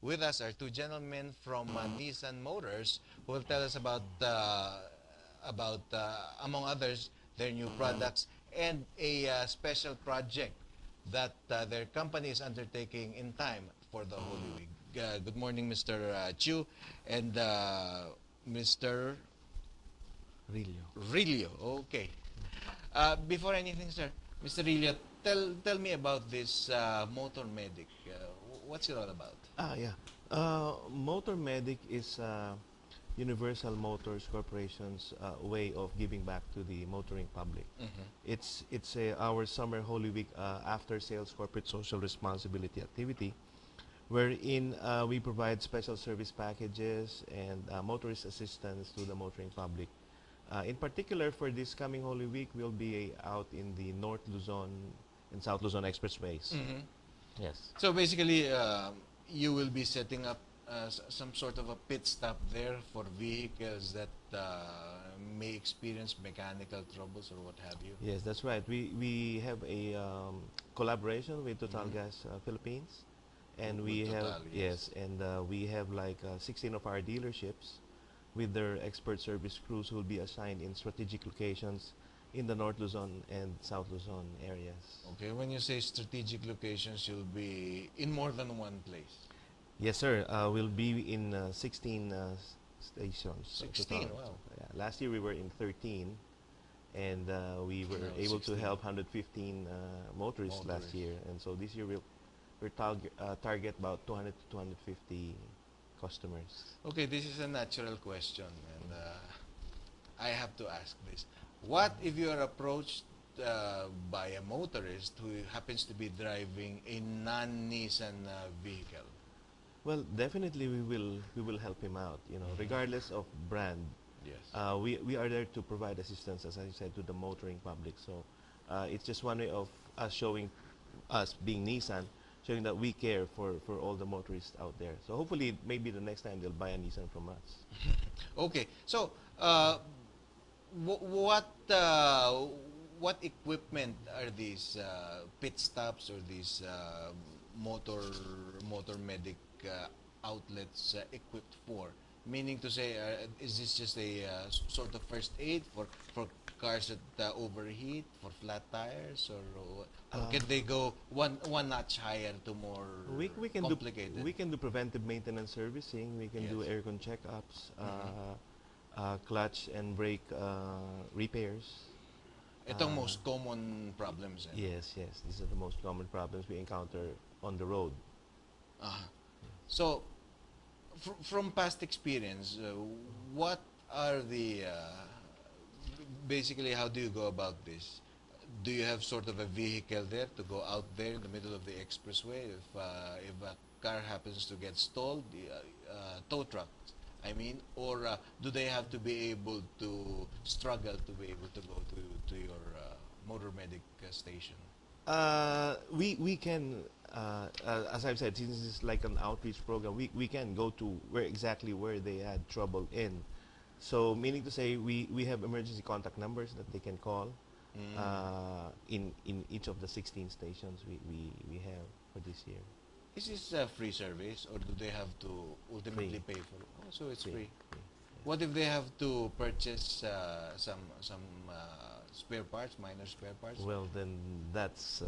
with us are two gentlemen from Nissan Motors who will tell us about among others, their new products and a special project that their company is undertaking in time for the Holy Week. Good morning, Mr. Chiu and Mr. Rillo. Rillo. Okay. Before anything, sir, Mr. Rillo, tell me about this Motor Medic. What's it all about? Yeah. Motor Medic is Universal Motors Corporation's way of giving back to the motoring public. Our summer Holy Week after sales corporate social responsibility activity, wherein we provide special service packages and motorist assistance to the motoring public. In particular, for this coming Holy Week, we'll be out in the North Luzon and South Luzon expressways. Yes. So basically, you will be setting up some sort of a pit stop there for vehicles that may experience mechanical troubles or what have you. Yes, that's right. We have a collaboration with Total Gas Philippines, and With we have Total, yes. and we have like 16 of our dealerships with their expert service crews who will be assigned in strategic locations in the North Luzon and South Luzon areas. Okay, when you say strategic locations, you'll be in more than one place. Yes, sir. We'll be in 16 stations. 16, total. wow. Yeah, last year we were in 13, and we were Now able to 16. help 115 motorists last year. And so this year we'll target about 200 to 250 customers. Okay, this is a natural question, and I have to ask this. What if you are approached by a motorist who happens to be driving a non-Nissan vehicle? Well, definitely we will help him out. Regardless of brand. Yes. We are there to provide assistance, as I said, to the motoring public. So it's just one way of us being Nissan, showing that we care for all the motorists out there. So hopefully, maybe the next time they'll buy a Nissan from us. Okay, so what equipment are these pit stops or these motor medic outlets equipped for? Meaning to say, is this just a sort of first aid for cars that overheat, for flat tires, or can they go one notch higher to more We can complicated? we can do preventive maintenance servicing. We can do Yes. aircon checkups, clutch and brake repairs. Itong most common problems. Yes, these are the most common problems we encounter on the road. So, from past experience, what are the basically, how do you go about this? Do you have sort of a vehicle there to go out there in the middle of the expressway if a car happens to get stalled, tow trucks, I mean, or do they have to be able to struggle to be able to go to your motor medic station? We can, as I've said, since this is like an outreach program, we can go to where they had trouble in. So meaning to say, we have emergency contact numbers that they can call in each of the 16 stations we have for this year. Is this a free service, or do they have to ultimately pay for it? Oh, so it's free. Yeah. What if they have to purchase some spare parts, minor spare parts? Well, then that's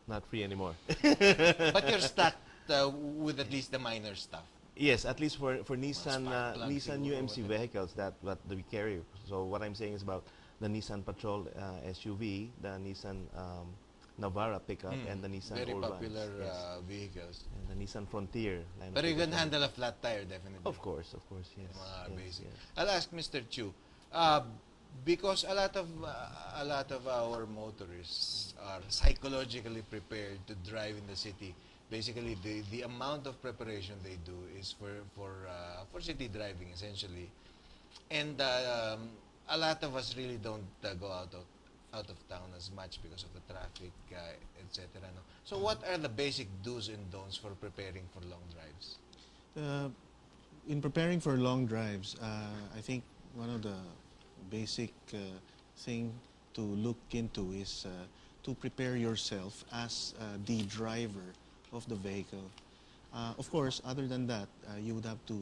not free anymore. But you're stuck with at least the minor stuff. Yes, at least for Nissan spark plug Nissan fuel or UMC whatever. vehicles that we carry. So what I'm saying is about the Nissan Patrol SUV, the Nissan Navara pickup, and the Nissan Very Urbans. popular Yes. Vehicles. And the Nissan Frontier line of But you can vehicles. handle a flat tire, definitely. Of course, yes. Mga Yes, basic. yes. I'll ask Mr. Chu, because a lot of our motorists are psychologically prepared to drive in the city. Basically, the amount of preparation they do is for city driving, essentially, and a lot of us really don't go out of town as much because of the traffic, etc. No? So, what are the basic do's and don'ts for preparing for long drives? In preparing for long drives, I think one of the basic thing to look into is to prepare yourself as the driver of the vehicle. Of course, other than that, you would have to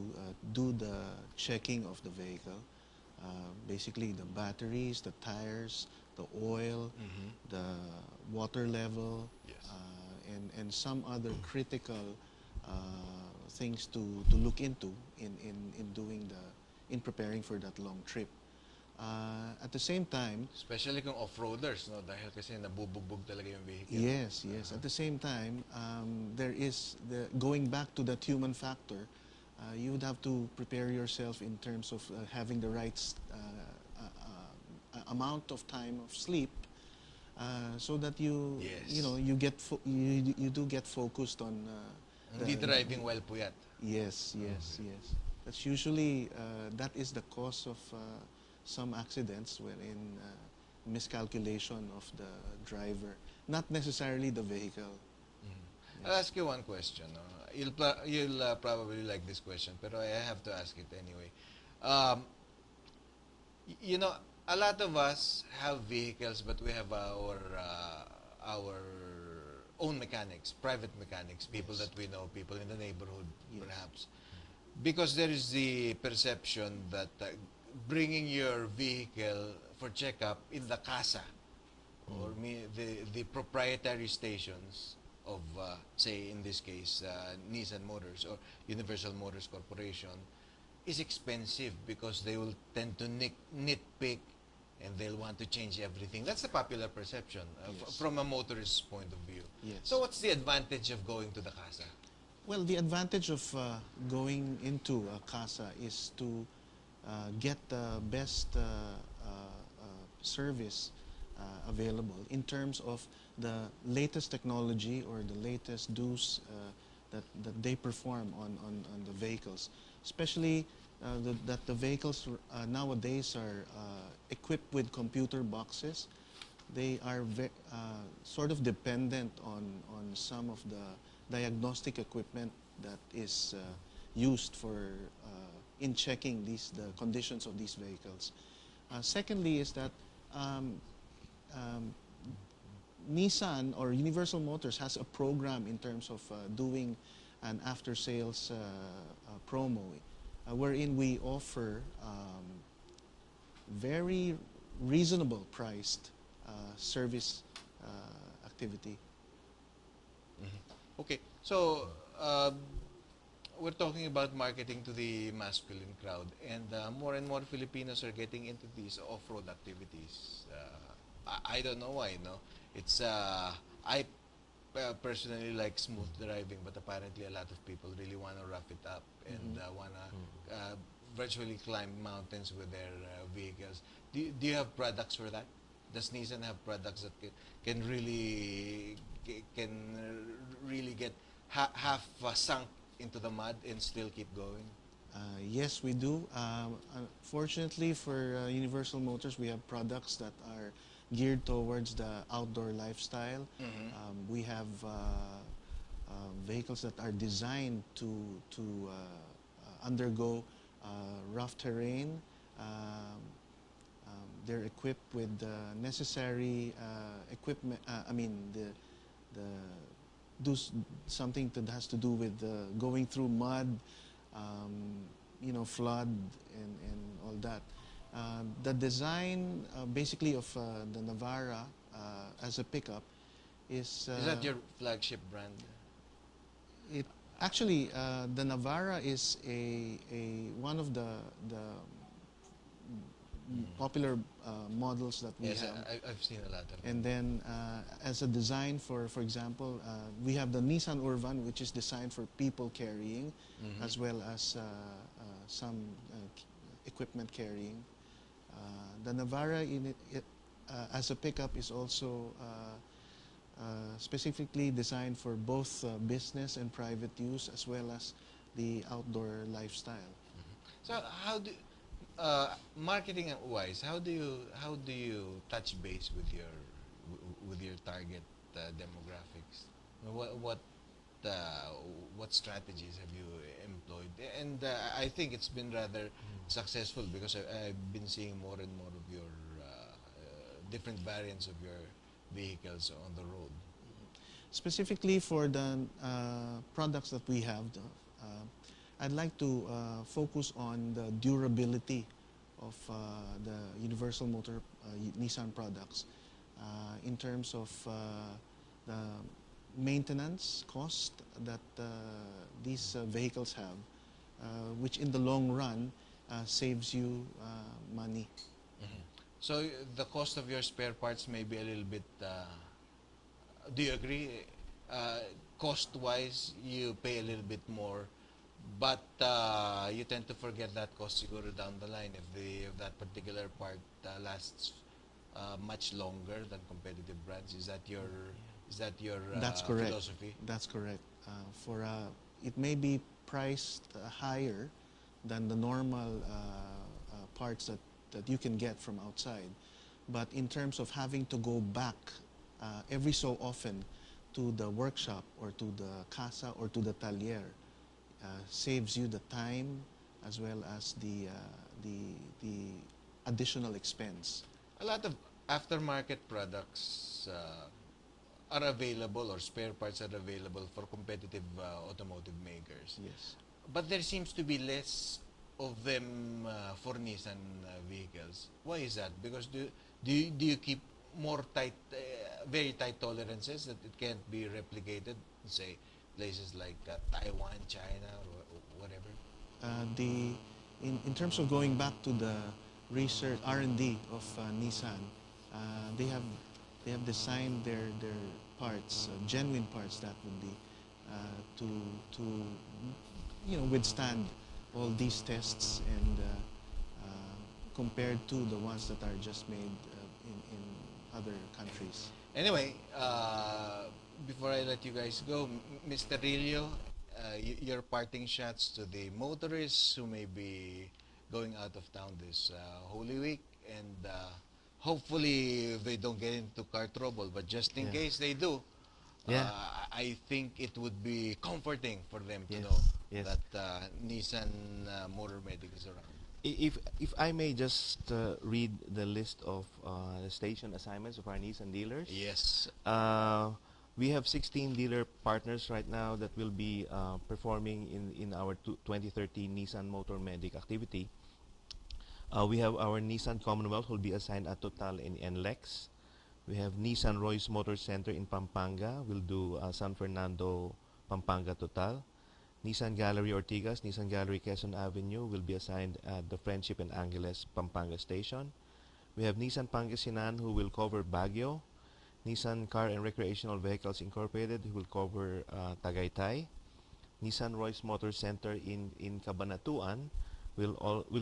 do the checking of the vehicle. Basically, the batteries, the tires, the oil, the water level, Yes. and some other critical things to look into in preparing for that long trip. At the same time, Especially kung off-roaders, no? Dahil kasi nabubugbog talaga yung vehicle. yes, yes. At the same time, there is the going back to that human factor. You would have to prepare yourself in terms of having the right amount of time of sleep, so that you Yes. you get you do get focused on. Hindi driving while puyat. Yes, yes, yes. That's usually that is the cause of some accidents, wherein miscalculation of the driver, not necessarily the vehicle. I'll ask you one question. No? You'll probably like this question, pero I have to ask it anyway. You know, a lot of us have vehicles, but we have our own mechanics, private mechanics, people Yes. that we know, people in the neighborhood, Yes. perhaps. Because there is the perception that bringing your vehicle for checkup in the casa or the proprietary stations of, say, in this case, Nissan Motors or Universal Motors Corporation is expensive because they will tend to nitpick and they'll want to change everything. That's the popular perception Yes. from a motorist's point of view. Yes. So what's the advantage of going to the casa? Well, the advantage of going into a casa is to get the best service available in terms of the latest technology or the latest do's that they perform on the vehicles. Especially that the vehicles nowadays are equipped with computer boxes. They are sort of dependent on some of the diagnostic equipment that is used for in checking the conditions of these vehicles. Secondly is that Nissan or Universal Motors has a program in terms of doing an after-sales promo, wherein we offer very reasonable priced service activity. Okay, so we're talking about marketing to the masculine crowd, and more Filipinos are getting into these off-road activities. I don't know why, no? It's I personally like smooth driving, but apparently a lot of people really want to rough it up and want to virtually climb mountains with their vehicles. Do you have products for that? Does Nissan have products that can really get half sunk into the mud and still keep going? Yes, we do. Fortunately for Universal Motors, we have products that are geared towards the outdoor lifestyle. We have vehicles that are designed to undergo rough terrain. They're equipped with the necessary equipment. Do something that has to do with going through mud, flood, and all that. The design basically of the Navara as a pickup is that your flagship brand? it actually the Navara is a one of the popular models that we Yes, have. I've seen a lot of them. And then as a design for example, we have the Nissan Urban, which is designed for people carrying, as well as some equipment carrying. The Navara as a pickup is also specifically designed for both business and private use, as well as the outdoor lifestyle. So how do marketing wise, how do you touch base with your target demographics? What strategies have you employed? And I think it's been rather successful because I've been seeing more and more of your different variants of your vehicles on the road. Specifically for the products that we have, I'd like to focus on the durability of the Universal Motor Nissan products in terms of the maintenance cost that these vehicles have, which in the long run saves you money. So the cost of your spare parts may be a little bit. Do you agree? Cost-wise, you pay a little bit more, but you tend to forget that cost siguro down the line if that particular part lasts much longer than competitive brands. Is that your That's correct. philosophy? That's correct. For it may be priced higher than the normal parts that you can get from outside, but in terms of having to go back every so often to the workshop or to the casa or to the taller, saves you the time as well as the additional expense. A lot of aftermarket products are available, or spare parts are available for competitive automotive makers. Yes. But there seems to be less of them for Nissan vehicles. Why is that? Because do you keep more tight, very tight tolerances that it can't be replicated, say places like Taiwan, China, or whatever? In terms of going back to the research R&D of Nissan, they have designed their parts, genuine parts that would be to withstand all these tests and compared to the ones that are just made in other countries. Anyway, before I let you guys go, Mr. Rillo, your parting shots to the motorists who may be going out of town this Holy Week, and hopefully they don't get into car trouble, but just in case they do, I think it would be comforting for them to know that Nissan Motor Medic is around. If I may just read the list of the station assignments of our Nissan dealers. Yes. We have 16 dealer partners right now that will be performing in our 2013 Nissan Motor Medic activity. We have our Nissan Commonwealth who will be assigned at Total in NLEX. We have Nissan Royce Motor Center in Pampanga. We'll do San Fernando, Pampanga Total. Nissan Gallery Ortigas, Nissan Gallery Quezon Avenue will be assigned at the Friendship and Angeles Pampanga Station. We have Nissan Pangasinan who will cover Baguio. Nissan Car and Recreational Vehicles Incorporated who will cover Tagaytay. Nissan Royce Motor Center in Cabanatuan will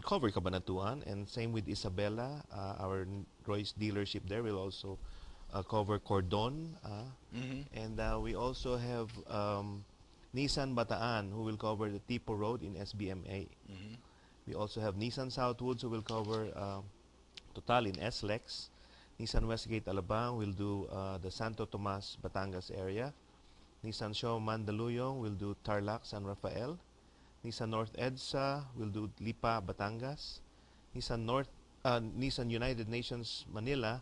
cover Cabanatuan, and same with Isabela. Our Royce dealership there will also cover Cordon. And we also have Nissan Bataan who will cover the Tipo Road in SBMA. We also have Nissan Southwoods who will cover Total in SLEX. Nissan Westgate Alabang will do the Santo Tomas, Batangas area. Nissan Show Mandaluyong will do Tarlac, San Rafael. Nissan North EDSA will do Lipa, Batangas. Nissan United Nations Manila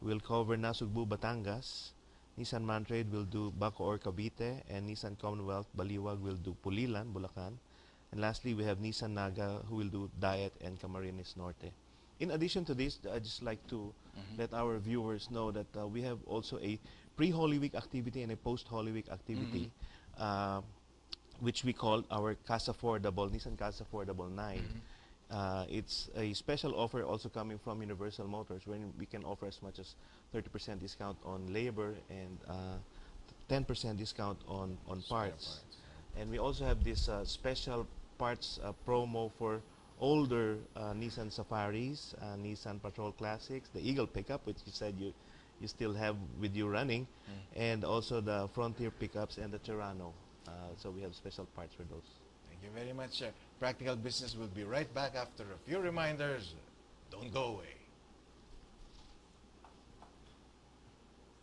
will cover Nasugbu, Batangas. Nissan Mantrade will do Bacoor, Cavite, and Nissan Commonwealth Baliwag will do Pulilan, Bulacan. And lastly, we have Nissan Naga who will do Diet and Camarines Norte. In addition to this, I'd just like to let our viewers know that we have also a pre-Holy Week activity and a post-Holy Week activity, which we call our Casa Affordable, Nissan Casa Affordable 9. It's a special offer also coming from Universal Motors, where we can offer as much as 30% discount on labor and 10% discount on parts. And we also have this special parts promo for older Nissan Safaris, Nissan Patrol Classics, the Eagle pickup, which you said you still have with you running, and also the Frontier pickups and the Terrano. So we have special parts for those. Thank you very much. Practical Business will be right back after a few reminders. Don't go away.